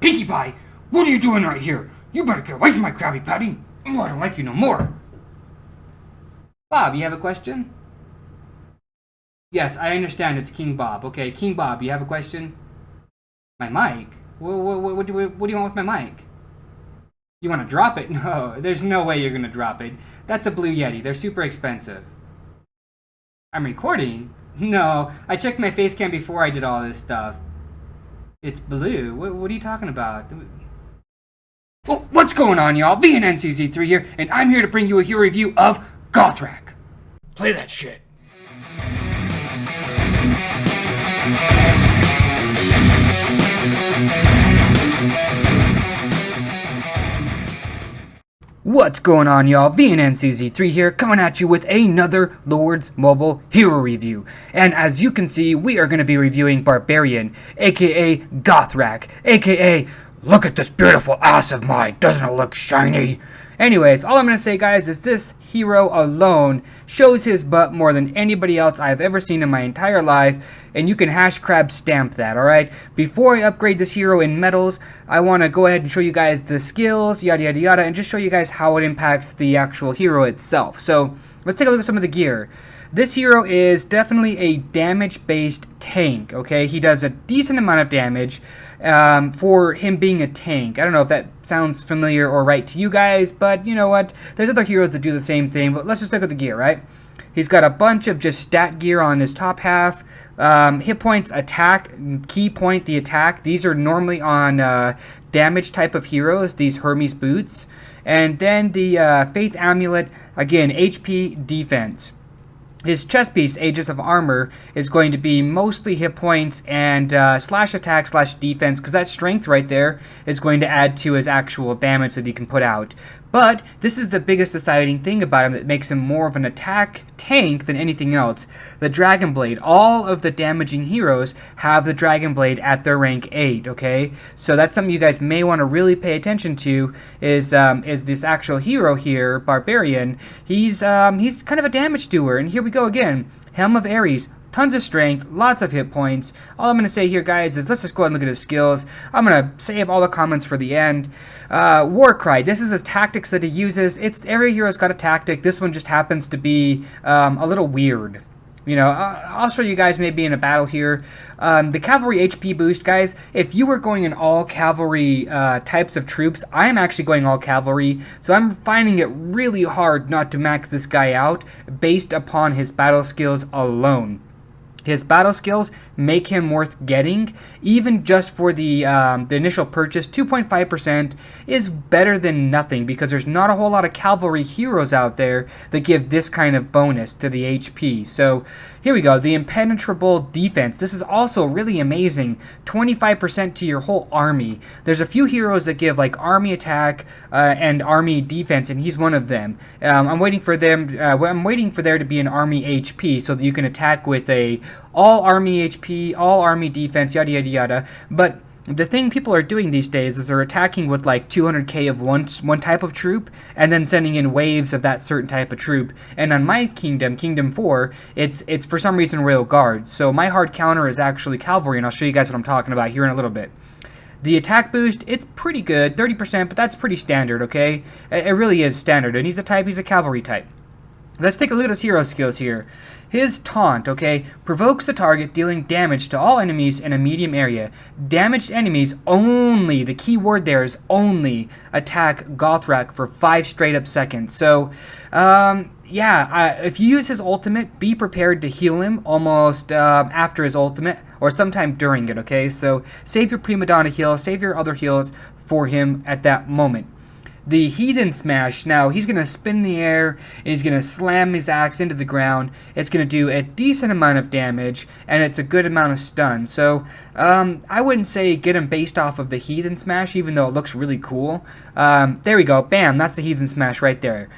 Pinkie Pie, what are you doing right here? You better get away from my Krabby Patty. Oh, I don't like you no more. Bob, you have a question? Yes, I understand it's King Bob. Okay, King Bob, you have a question? My mic? What do you want with my mic? You want to drop it? No, there's no way you're going to drop it. That's a Blue Yeti. They're super expensive. I'm recording? No, I checked my face cam before I did all this stuff. It's blue. What are you talking about? Well, what's going on, y'all? VNNCZ3 here, and I'm here to bring you a hero review of Gothrak. Play that shit. What's going on, y'all? VNNCZ3 here, coming at you with another Lords Mobile Hero review. And as you can see, we are going to be reviewing Barbarian, aka Gothrak, aka look at this beautiful ass of mine, doesn't it look shiny? Anyways, all I'm going to say, guys, is this hero alone shows his butt more than anybody else I've ever seen in my entire life, and you can hash crab stamp that, alright? Before I upgrade this hero in medals, I want to go ahead and show you guys the skills, yada yada yada, and just show you guys how it impacts the actual hero itself. So, let's take a look at some of the gear. This hero is definitely a damage-based tank, okay? He does a decent amount of damage for him being a tank. I don't know if that sounds familiar or right to you guys, but you know what? There's other heroes that do the same thing, but let's just look at the gear, right? He's got a bunch of just stat gear on his top half. Hit points, attack, key point, the attack. These are normally on damage type of heroes, these Hermes boots. And then the Faith Amulet, again, HP, defense. His chest piece, Aegis of Armor, is going to be mostly hit points and slash attack slash defense, because that strength right there is going to add to his actual damage that he can put out. But this is the biggest deciding thing about him that makes him more of an attack tank than anything else. The Dragon Blade. All of the damaging heroes have the Dragon Blade at their rank 8, okay? So that's something you guys may want to really pay attention to, is this actual hero here, Barbarian. He's kind of a damage doer, and here we go again. Helm of Ares. Tons of strength, lots of hit points. All I'm going to say here, guys, is let's just go ahead and look at his skills. I'm going to save all the comments for the end. Warcry. This is his tactics that he uses. Every hero's got a tactic. This one just happens to be a little weird. You know, I'll show you guys maybe in a battle here. The cavalry HP boost, guys, if you were going in all cavalry types of troops, I'm actually going all cavalry, so I'm finding it really hard not to max this guy out based upon his battle skills alone. His battle skills make him worth getting, even just for the initial purchase. 2.5% is better than nothing, because there's not a whole lot of cavalry heroes out there that give this kind of bonus to the HP. So here we go, the impenetrable defense. This is also really amazing. 25% to your whole army. There's a few heroes that give like army attack and army defense, and he's one of them. I'm waiting for there to be an army HP so that you can attack with a all army HP, all army defense, yada yada yada. But the thing people are doing these days is they're attacking with like 200k of one type of troop, and then sending in waves of that certain type of troop. And on my kingdom, Kingdom 4, it's for some reason Royal Guards. So my hard counter is actually cavalry, and I'll show you guys what I'm talking about here in a little bit. The attack boost, it's pretty good, 30%, but that's pretty standard, okay? It really is standard, and he's a cavalry type. Let's take a look at his hero skills here. His taunt, okay, provokes the target, dealing damage to all enemies in a medium area. Damaged enemies only, the key word there is only, attack Gothrak for 5 straight up seconds. So, if you use his ultimate, be prepared to heal him almost after his ultimate, or sometime during it, okay? So, save your Prima Donna heal, save your other heals for him at that moment. The Heathen Smash, now he's going to spin in the air, and he's going to slam his axe into the ground. It's going to do a decent amount of damage, and it's a good amount of stun. So, I wouldn't say get him based off of the Heathen Smash, even though it looks really cool. There we go, bam, that's the Heathen Smash right there.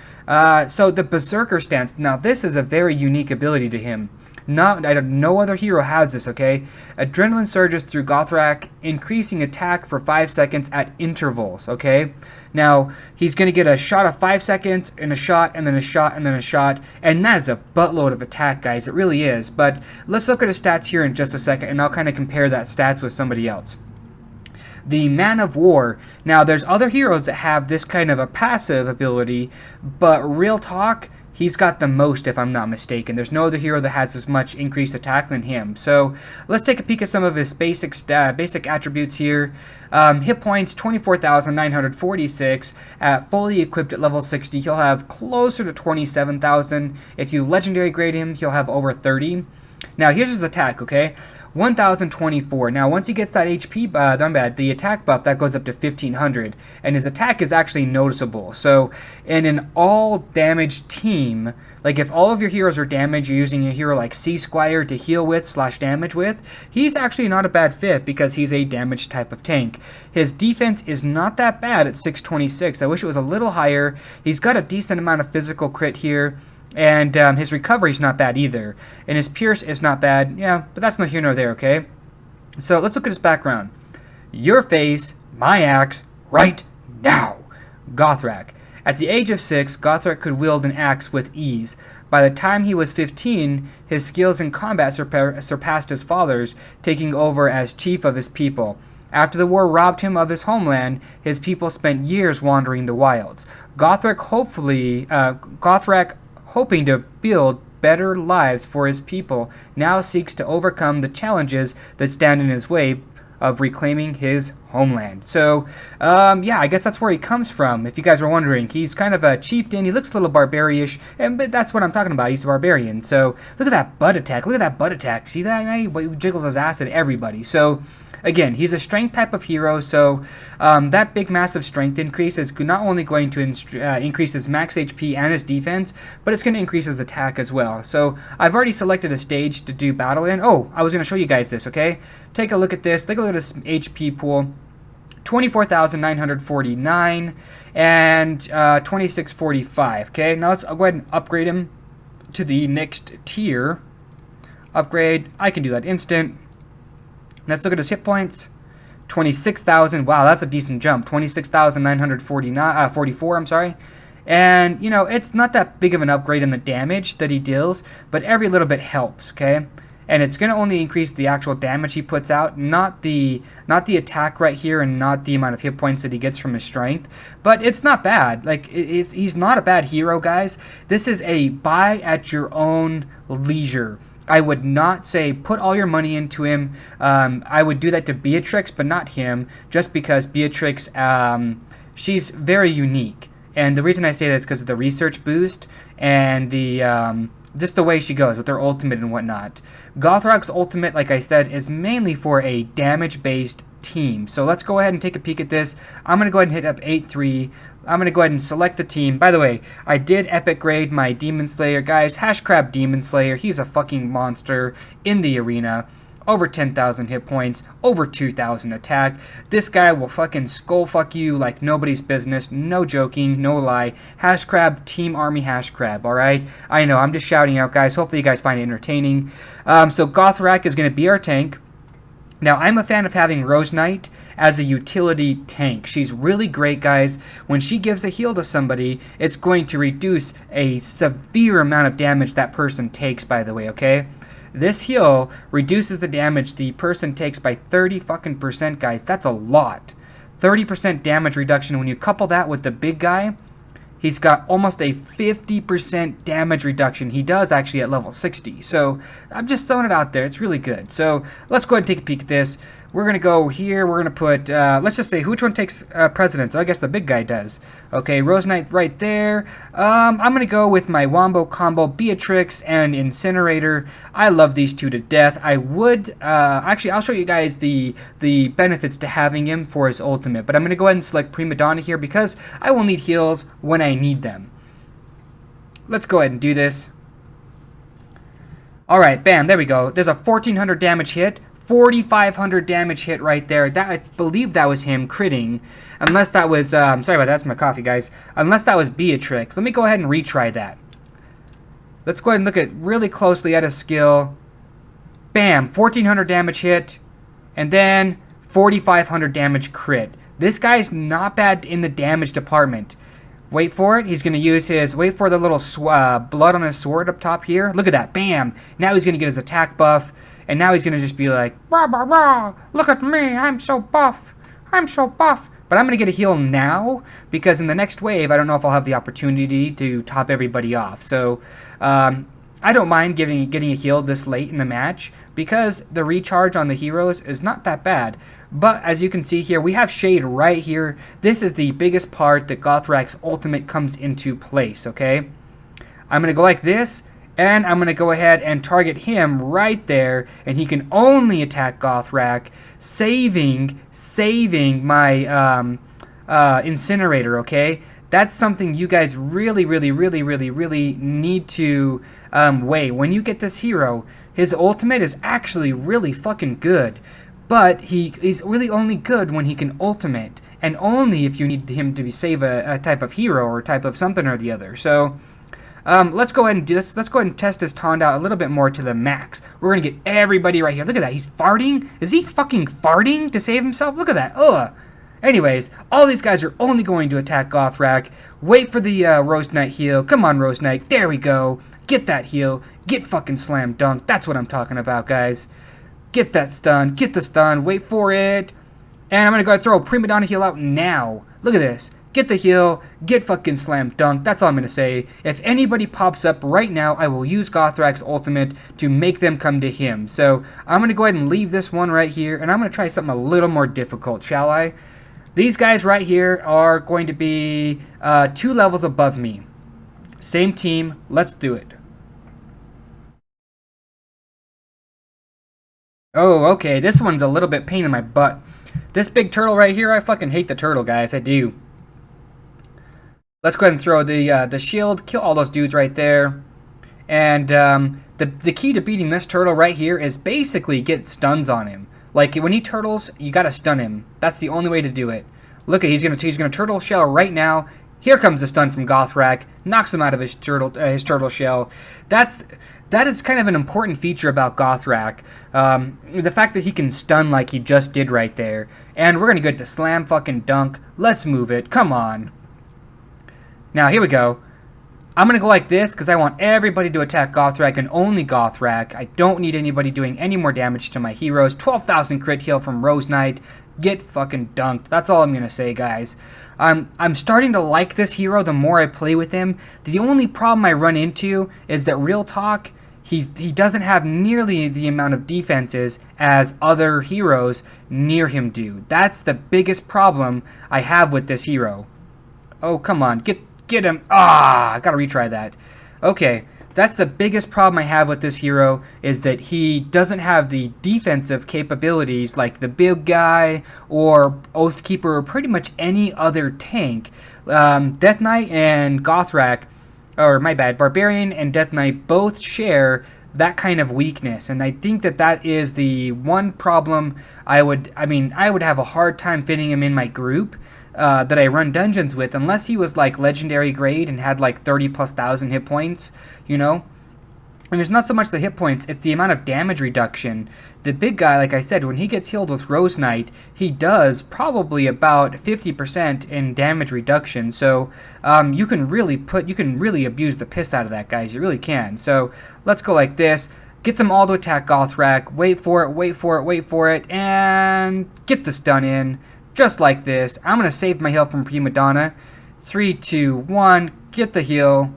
So the Berserker stance, now this is a very unique ability to him. No other hero has this, okay? Adrenaline surges through Gothrak, increasing attack for 5 seconds at intervals, okay? Now, he's going to get a shot of 5 seconds, and a shot, and then a shot, and then a shot, and that is a buttload of attack, guys. It really is. But let's look at his stats here in just a second, and I'll kind of compare that stats with somebody else. the Man of War. Now, there's other heroes that have this kind of a passive ability, but real talk, he's got the most, if I'm not mistaken. There's no other hero that has as much increased attack than him. So let's take a peek at some of his basic attributes here. Hit points, 24,946. At fully equipped at level 60, he'll have closer to 27,000. If you legendary grade him, he'll have over 30. Now, here's his attack, okay? 1,024. Now, once he gets that HP, the attack buff, that goes up to 1,500. And his attack is actually noticeable. So, in an all-damage team, like if all of your heroes are damaged, you're using a hero like Sea Squire to heal with / damage with, he's actually not a bad fit because he's a damage type of tank. His defense is not that bad at 626. I wish it was a little higher. He's got a decent amount of physical crit here. And his recovery is not bad either. And his pierce is not bad. Yeah, but that's not here nor there, okay? So let's look at his background. Your face, my axe, right now. Gothrak. At the age of 6, Gothrak could wield an axe with ease. By the time he was 15, his skills in combat surpassed his father's, taking over as chief of his people. After the war robbed him of his homeland, his people spent years wandering the wilds. Gothrak hoping to build better lives for his people, now seeks to overcome the challenges that stand in his way of reclaiming his homeland. So, yeah, I guess that's where he comes from. If you guys were wondering, he's kind of a chieftain. He looks a little barbarian-ish, but that's what I'm talking about. He's a barbarian. So, look at that butt attack. Look at that butt attack. See that? He jiggles his ass at everybody. So, again, he's a strength type of hero, so that big massive strength increase is not only going to increase his max HP and his defense, but it's going to increase his attack as well. So I've already selected a stage to do battle in. Oh, I was going to show you guys this, okay? Take a look at this. Take a look at this HP pool. 24,949 and 2645, okay? Now I'll go ahead and upgrade him to the next tier. Upgrade. I can do that instant. Let's look at his hit points. 26,000. Wow, that's a decent jump. 26,944, I'm sorry. And, you know, it's not that big of an upgrade in the damage that he deals, but every little bit helps, okay? And it's going to only increase the actual damage he puts out, not the attack right here and not the amount of hit points that he gets from his strength. But it's not bad. Like, he's not a bad hero, guys. This is a buy at your own leisure. I would not say put all your money into him. I would do that to Beatrix, but not him, just because Beatrix, she's very unique. And the reason I say that is because of the research boost and the just the way she goes with her ultimate and whatnot. Gothrak's ultimate, like I said, is mainly for a damage-based team. So let's go ahead and take a peek at this. I'm going to go ahead and hit up 8-3. I'm going to go ahead and select the team. By the way, I did epic grade my Demon Slayer. Guys, Hashcrab Demon Slayer. He's a fucking monster in the arena. Over 10,000 hit points. Over 2,000 attack. This guy will fucking skull fuck you like nobody's business. No joking. No lie. Hashcrab, Team Army Hashcrab. Alright? I know. I'm just shouting out, guys. Hopefully you guys find it entertaining. So Gothrak is going to be our tank. Now, I'm a fan of having Rose Knight as a utility tank. She's really great, guys. When she gives a heal to somebody, it's going to reduce a severe amount of damage that person takes, by the way, okay? This heal reduces the damage the person takes by 30%, guys. That's a lot. 30% damage reduction. When you couple that with the big guy, he's got almost a 50% damage reduction. He does actually at level 60. So I'm just throwing it out there. It's really good. So let's go ahead and take a peek at this. We're going to go here. We're going to put, let's just say which one takes precedence. I guess the big guy does. Okay, Rose Knight right there. I'm going to go with my Wombo Combo Beatrix and Incinerator. I love these two to death. I would, actually, I'll show you guys the benefits to having him for his ultimate. But I'm going to go ahead and select Prima Donna here because I will need heals when I need them. Let's go ahead and do this. Alright, bam, there we go. There's a 1,400 damage hit. 4,500 damage hit right there. That, I believe that was him critting. Unless that was, sorry about that, that's my coffee, guys. Unless that was Beatrix. Let me go ahead and retry that. Let's go ahead and look at really closely at his skill. Bam, 1,400 damage hit. And then 4,500 damage crit. This guy's not bad in the damage department. Wait for it. He's going to use his, wait for the little blood on his sword up top here. Look at that. Bam. Now he's going to get his attack buff. And now he's going to just be like, rah, rah, rah, look at me, I'm so buff. I'm so buff. But I'm going to get a heal now, because in the next wave, I don't know if I'll have the opportunity to top everybody off. So, I don't mind getting a heal this late in the match, because the recharge on the heroes is not that bad. But as you can see here, we have Shade right here. This is the biggest part that Gothrak's ultimate comes into place, okay? I'm going to go like this, and I'm going to go ahead and target him right there, and he can only attack Gothrak, saving my incinerator, okay? That's something you guys really need to weigh. When you get this hero, his ultimate is actually really fucking good, but he's really only good when he can ultimate, and only if you need him to save a type of hero or type of something or the other. So let's go ahead and do this. Let's go ahead and test his taunt out a little bit more to the max. We're gonna get everybody right here. Look at that. He's farting. Is he fucking farting to save himself? Look at that. Ugh. Anyways, all these guys are only going to attack Gothrak. Wait for the Rose Knight heal. Come on, Rose Knight. There we go. Get that heal. Get fucking slam dunked. That's what I'm talking about, guys. Get that stun. Get the stun. Wait for it. And I'm gonna go ahead and throw a Prima Donna heal out now. Look at this. Get the heal, get fucking slam dunked. That's all I'm going to say. If anybody pops up right now, I will use Gothrak's ultimate to make them come to him. So I'm going to go ahead and leave this one right here, and I'm going to try something a little more difficult, shall I? These guys right here are going to be 2 levels above me. Same team. Let's do it. Oh, okay. This one's a little bit pain in my butt. This big turtle right here, I fucking hate the turtle, guys. I do. Let's go ahead and throw the shield, kill all those dudes right there. And the key to beating this turtle right here is basically get stuns on him. Like, when he turtles, you gotta stun him. That's the only way to do it. Look at, he's gonna turtle shell right now. Here comes the stun from Gothrak, knocks him out of his turtle shell. That is kind of an important feature about Gothrak. The fact that he can stun like he just did right there. And we're gonna get to slam fucking dunk. Let's move it. Come on. Now, here we go. I'm going to go like this because I want everybody to attack Gothrak and only Gothrak. I don't need anybody doing any more damage to my heroes. 12,000 crit heal from Rose Knight. Get fucking dunked. That's all I'm going to say, guys. I'm starting to like this hero the more I play with him. The only problem I run into is that, real talk, he doesn't have nearly the amount of defenses as other heroes near him do. That's the biggest problem I have with this hero. Oh, come on. Get him. I gotta retry that. Okay, that's the biggest problem I have with this hero, is that he doesn't have the defensive capabilities like the big guy or Oathkeeper or pretty much any other tank. Death Knight and Gothrak, or my bad, Barbarian and Death Knight both share that kind of weakness, and I think that is the one problem I would have a hard time fitting him in my group that I run dungeons with, unless he was like legendary grade and had like 30,000+ hit points, you know. And it's not so much the hit points, it's the amount of damage reduction. The big guy, like I said, when he gets healed with Rose Knight, he does probably about 50% in damage reduction. So you can really abuse the piss out of that, guys. You really can. So let's go like this. Get them all to attack Gothrak. Wait for it, and get the stun in. Just like this. I'm going to save my heal from Prima Donna. 3, 2, 1. Get the heal.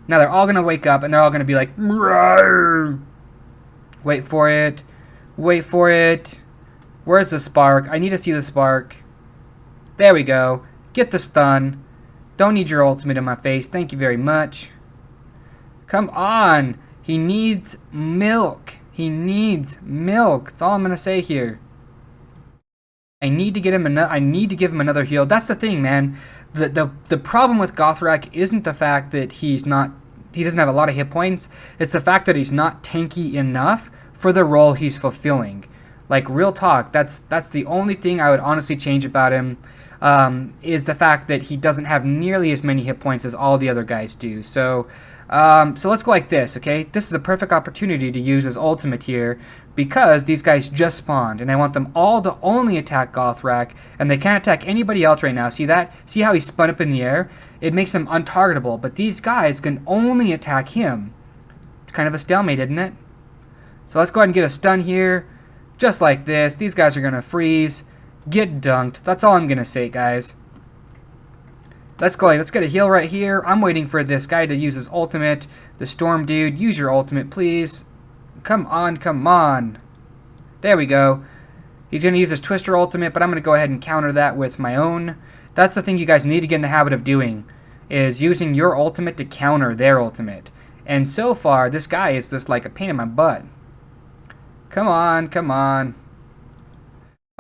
Now they're all going to wake up and they're all going to be like, "Rawr." Wait for it. Wait for it. Where's the spark? I need to see the spark. There we go. Get the stun. Don't need your ultimate in my face. Thank you very much. Come on. He needs milk. He needs milk. That's all I'm going to say here. I need to give him another heal. That's the thing, man. The problem with Gothrak isn't the fact that he doesn't have a lot of hit points. It's the fact that he's not tanky enough for the role he's fulfilling. Like, real talk, that's the only thing I would honestly change about him, is the fact that he doesn't have nearly as many hit points as all the other guys do. So let's go like this, okay? This is a perfect opportunity to use his ultimate here, because these guys just spawned, and I want them all to only attack Gothrak, and they can't attack anybody else right now. See that? See how he spun up in the air? It makes him untargetable, but these guys can only attack him. It's kind of a stalemate, isn't it? So let's go ahead and get a stun here, just like this. These guys are going to freeze. Get dunked. That's all I'm gonna say, guys. Let's go. Let's get a heal right here. I'm waiting for this guy to use his ultimate. The storm dude, use your ultimate, please. Come on, come on. There we go. He's going to use his Twister ultimate, but I'm going to go ahead and counter that with my own. That's the thing you guys need to get in the habit of doing, is using your ultimate to counter their ultimate. And so far, this guy is just like a pain in my butt. Come on, come on.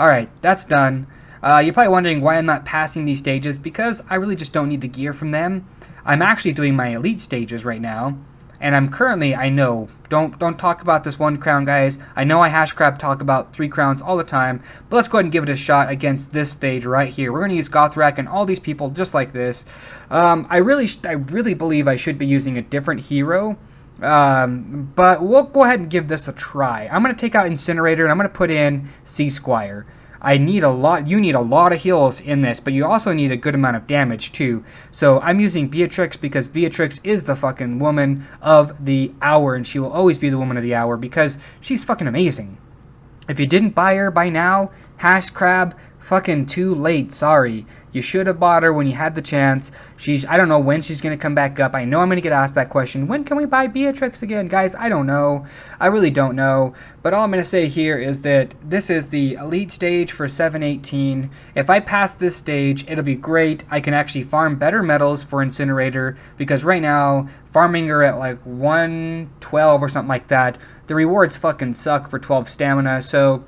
Alright, that's done. You're probably wondering why I'm not passing these stages, because I really just don't need the gear from them. I'm actually doing my elite stages right now, and I'm currently, I know, don't talk about this 1 crown, guys. I know I hash crab talk about 3 crowns all the time, but let's go ahead and give it a shot against this stage right here. We're going to use Gothrak and all these people just like this. I really believe I should be using a different hero. But we'll go ahead and give this a try. I'm going to take out Incinerator and I'm going to put in Sea Squire. You need a lot of heals in this, but you also need a good amount of damage too. So I'm using Beatrix because Beatrix is the fucking woman of the hour, and she will always be the woman of the hour because she's fucking amazing. If you didn't buy her by now, hash crab, fucking too late, sorry. You should have bought her when you had the chance. I don't know when she's going to come back up. I know I'm going to get asked that question. When can we buy Beatrix again? Guys, I don't know. I really don't know. But all I'm going to say here is that this is the elite stage for 718. If I pass this stage, it'll be great. I can actually farm better metals for Incinerator, because right now, farming her at like 112 or something like that, the rewards fucking suck for 12 stamina. So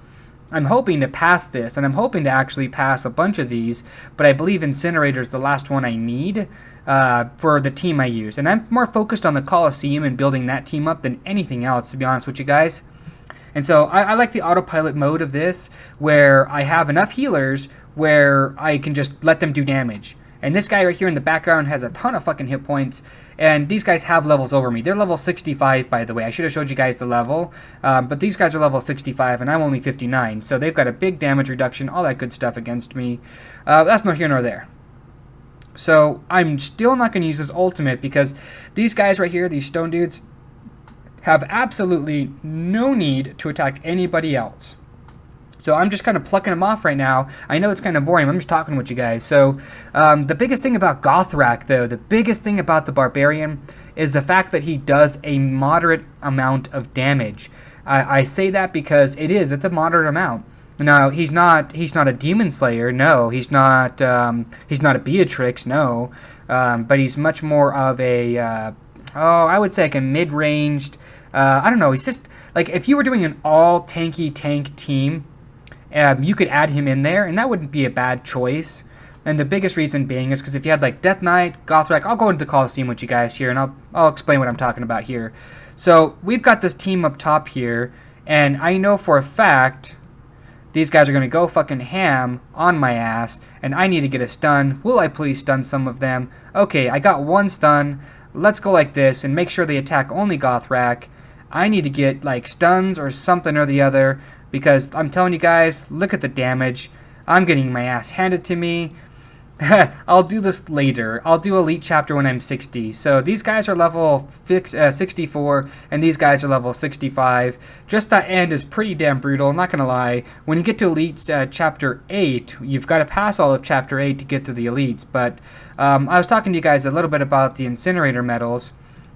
I'm hoping to pass this, and I'm hoping to actually pass a bunch of these, but I believe Incinerator is the last one I need for the team I use. And I'm more focused on the Coliseum and building that team up than anything else, to be honest with you guys. And so I like the autopilot mode of this, where I have enough healers where I can just let them do damage. And this guy right here in the background has a ton of fucking hit points. And these guys have levels over me. They're level 65, by the way. I should have showed you guys the level. But these guys are level 65, and I'm only 59. So they've got a big damage reduction, all that good stuff against me. That's nor here nor there. So I'm still not going to use this ultimate, because these guys right here, these stone dudes, have absolutely no need to attack anybody else. So I'm just kind of plucking them off right now. I know it's kind of boring. I'm just talking with you guys. So the biggest thing about Gothrak, though, the biggest thing about the Barbarian is the fact that he does a moderate amount of damage. I say that because it's a moderate amount. Now, he's not a Demon Slayer, no. He's not a Beatrix, no. But he's much more of a, I would say like a mid-ranged, I don't know. He's just, like, if you were doing an all-tanky tank team, you could add him in there, and that wouldn't be a bad choice. And the biggest reason being is because if you had like Death Knight, Gothrak, I'll go into the Coliseum with you guys here, and I'll explain what I'm talking about here. So we've got this team up top here, and I know for a fact these guys are going to go fucking ham on my ass, and I need to get a stun. Will I please stun some of them? Okay, I got 1 stun. Let's go like this and make sure they attack only Gothrak. I need to get like stuns or something or the other, because I'm telling you guys, look at the damage. I'm getting my ass handed to me. I'll do this later. I'll do Elite Chapter when I'm 60. So these guys are level 64, and these guys are level 65. Just that end is pretty damn brutal, not gonna lie. When you get to Elite Chapter 8, you've got to pass all of Chapter 8 to get to the Elites. But I was talking to you guys a little bit about the Incinerator medals.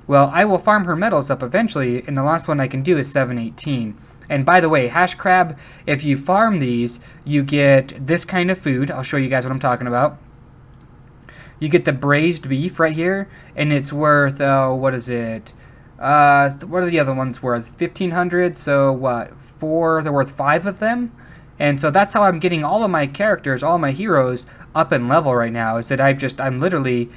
Well, I will farm her medals up eventually, and the last one I can do is 718. And by the way, hash crab, if you farm these, you get this kind of food. I'll show you guys what I'm talking about. You get the braised beef right here, and it's worth, what is it? What are the other ones worth? 1,500, so what? 4, they're worth 5 of them? And so that's how I'm getting all of my characters, all my heroes, up in level right now, is that I'm literally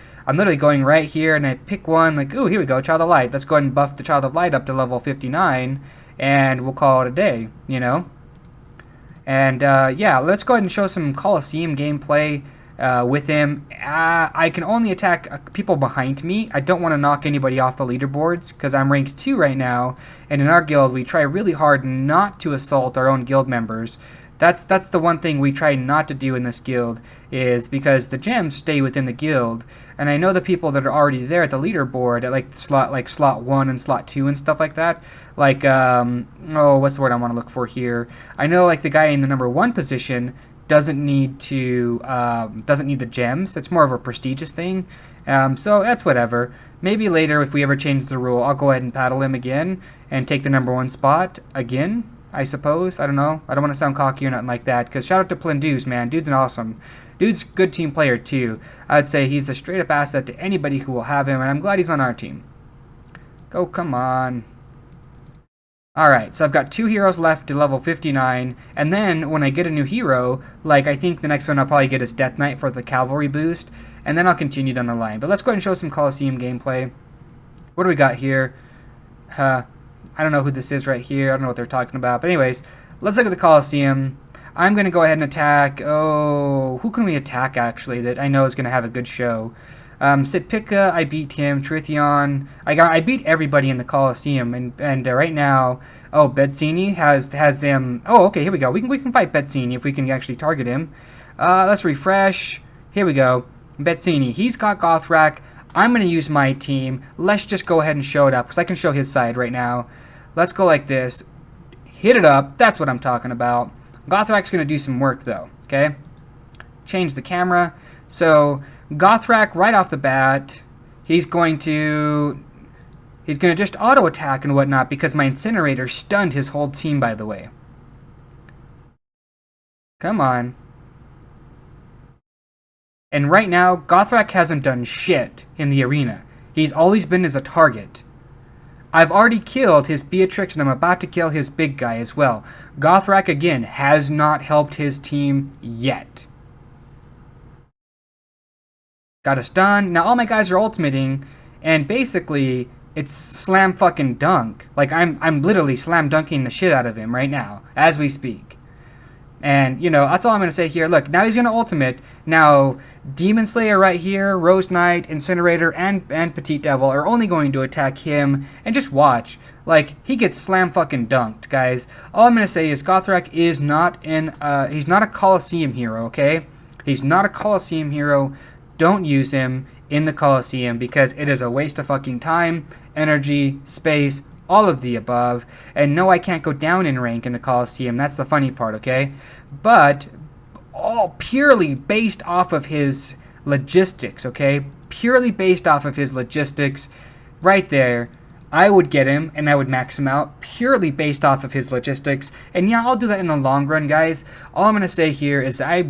going right here, and I pick one, like, ooh, here we go, Child of Light. Let's go ahead and buff the Child of Light up to level 59, and we'll call it a day, you know? And, yeah, let's go ahead and show some Coliseum gameplay with him. I can only attack people behind me. I don't want to knock anybody off the leaderboards, because I'm ranked 2 right now, and in our guild, we try really hard not to assault our own guild members. That's the one thing we try not to do in this guild, is because the gems stay within the guild, and I know the people that are already there at the leaderboard at like slot 1 and slot 2 and stuff like that. Like what's the word I want to look for here? I know like the guy in the number 1 position doesn't need the gems. It's more of a prestigious thing. So that's whatever. Maybe later, if we ever change the rule, I'll go ahead and paddle him again and take the #1 spot again, I suppose. I don't know. I don't want to sound cocky or nothing like that, because shout out to Plendu's, man. Dude's an awesome. Dude's a good team player, too. I'd say he's a straight-up asset to anybody who will have him, and I'm glad he's on our team. Go, come on. Alright, so I've got 2 heroes left to level 59, and then when I get a new hero, like I think the next one I'll probably get is Death Knight for the cavalry boost, and then I'll continue down the line. But let's go ahead and show some Coliseum gameplay. What do we got here? I don't know who this is right here. I don't know what they're talking about. But anyways, let's look at the Coliseum. I'm going to go ahead and attack... Oh, who can we attack, actually, that I know is going to have a good show? Sitpika, I beat him. Trithion, I beat everybody in the Coliseum, and right now, oh, Betsini has them. Oh, okay, here we go. We can fight Betsini if we can actually target him. Let's refresh. Here we go. Betsini, he's got Gothrak. I'm gonna use my team. Let's just go ahead and show it up because I can show his side right now. Let's go like this. Hit it up. That's what I'm talking about. Gothrak's gonna do some work though. Okay. Change the camera. So Gothrak, right off the bat, he's going to just auto attack and whatnot because my incinerator stunned his whole team, by the way. Come on. And right now, Gothrak hasn't done shit in the arena. He's always been as a target. I've already killed his Beatrix, and I'm about to kill his big guy as well. Gothrak, again, has not helped his team yet. Got a stun. Now all my guys are ultimating, and basically it's slam fucking dunk. Like I'm literally slam dunking the shit out of him right now as we speak. And you know, that's all I'm gonna say here. Look, now he's gonna ultimate. Now Demon Slayer right here, Rose Knight, Incinerator, and Petite Devil are only going to attack him. And just watch, like he gets slam fucking dunked, guys. All I'm gonna say is Gothrak is not he's not a Coliseum hero. Okay, he's not a Coliseum hero. Don't use him in the Coliseum because it is a waste of fucking time, energy, space, all of the above. And no, I can't go down in rank in the Coliseum. That's the funny part, okay? But all purely based off of his logistics, okay? Purely based off of his logistics, right there, I would get him and I would max him out purely based off of his logistics. And yeah, I'll do that in the long run, guys. All I'm going to say here is I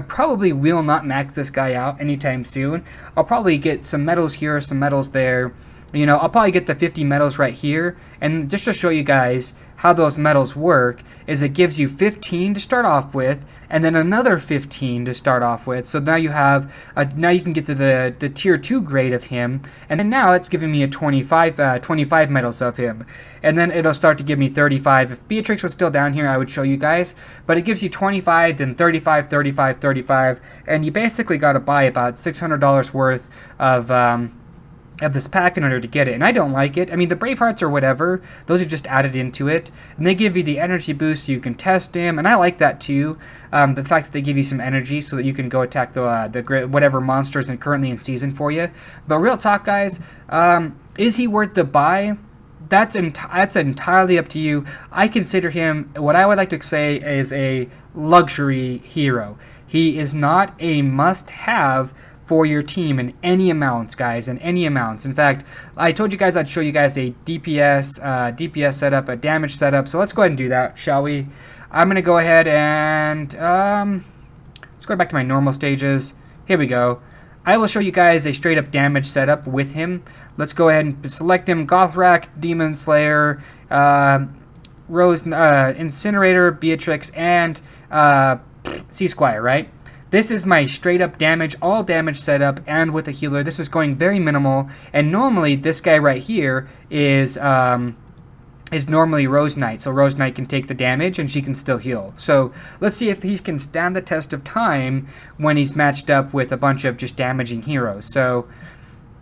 probably will not max this guy out anytime soon. I'll probably get some medals here, some medals there. You know, I'll probably get the 50 medals right here. And just to show you guys how those medals work is it gives you 15 to start off with and then another 15 to start off with. So now you have now you can get to the tier 2 grade of him, and then now it's giving me a 25 medals of him, and then it'll start to give me 35. If Beatrix was still down here, I would show you guys, but it gives you 25, then 35, 35, 35, and you basically got to buy about $600 worth of this pack in order to get it, and I don't like it. I mean, the Bravehearts or whatever, those are just added into it, and they give you the energy boost so you can test him, and I like that too. The fact that they give you some energy so that you can go attack the whatever monsters and currently in season for you. But real talk, guys, is he worth the buy? That's entirely up to you. I consider him, what I would like to say, is a luxury hero. He is not a must-have for your team in any amounts, guys, in any amounts. In fact, I told you guys I'd show you guys a DPS setup, a damage setup, so let's go ahead and do that, shall we? I'm going to go ahead and, let's go back to my normal stages. Here we go. I will show you guys a straight up damage setup with him. Let's go ahead and select him. Gothrak, Demon Slayer, Rose, Incinerator, Beatrix, and Sea Squire, right? This is my straight up damage, all damage setup, and with a healer. This is going very minimal, and normally this guy right here is normally Rose Knight, so Rose Knight can take the damage and she can still heal. So let's see if he can stand the test of time when he's matched up with a bunch of just damaging heroes. So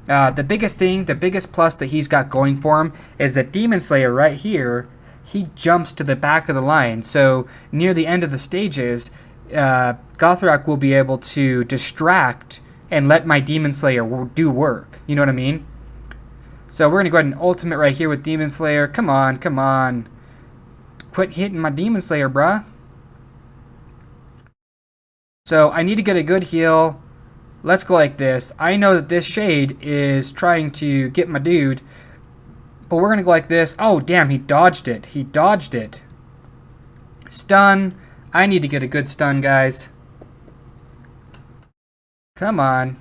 the biggest plus that he's got going for him is that Demon Slayer right here, he jumps to the back of the line. So near the end of the stages, Gothrak will be able to distract and let my Demon Slayer do work. You know what I mean? So we're going to go ahead and ultimate right here with Demon Slayer. Come on, come on. Quit hitting my Demon Slayer, bruh. So I need to get a good heal. Let's go like this. I know that this shade is trying to get my dude, but we're going to go like this. Oh, damn, he dodged it. He dodged it. Stun. I need to get a good stun, guys. Come on.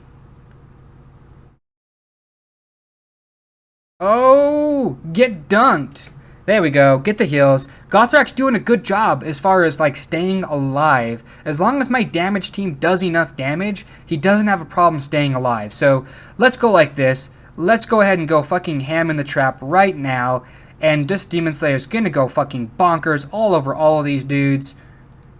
Oh, get dunked. There we go. Get the heals. Gothrak's doing a good job as far as like staying alive. As long as my damage team does enough damage, he doesn't have a problem staying alive. So let's go like this. Let's go ahead and go fucking ham in the trap right now. And this Demon Slayer's gonna go fucking bonkers all over all of these dudes.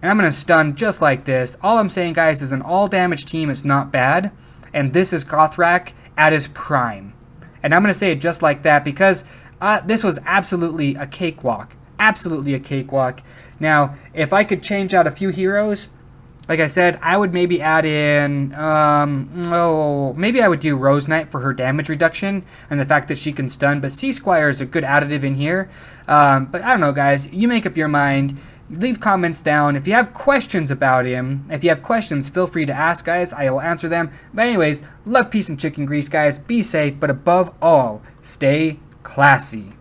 And I'm gonna stun just like this. All I'm saying, guys, is an all damage team is not bad. And this is Gothrak at his prime. And I'm going to say it just like that because this was absolutely a cakewalk. Absolutely a cakewalk. Now, if I could change out a few heroes, like I said, I would maybe add in, maybe I would do Rose Knight for her damage reduction and the fact that she can stun. But Sea Squire is a good additive in here. But I don't know, guys. You make up your mind. Leave comments down. If you have questions about him, if you have questions, feel free to ask, guys. I will answer them. But anyways, love, peace, and chicken grease, guys. Be safe, but above all, stay classy.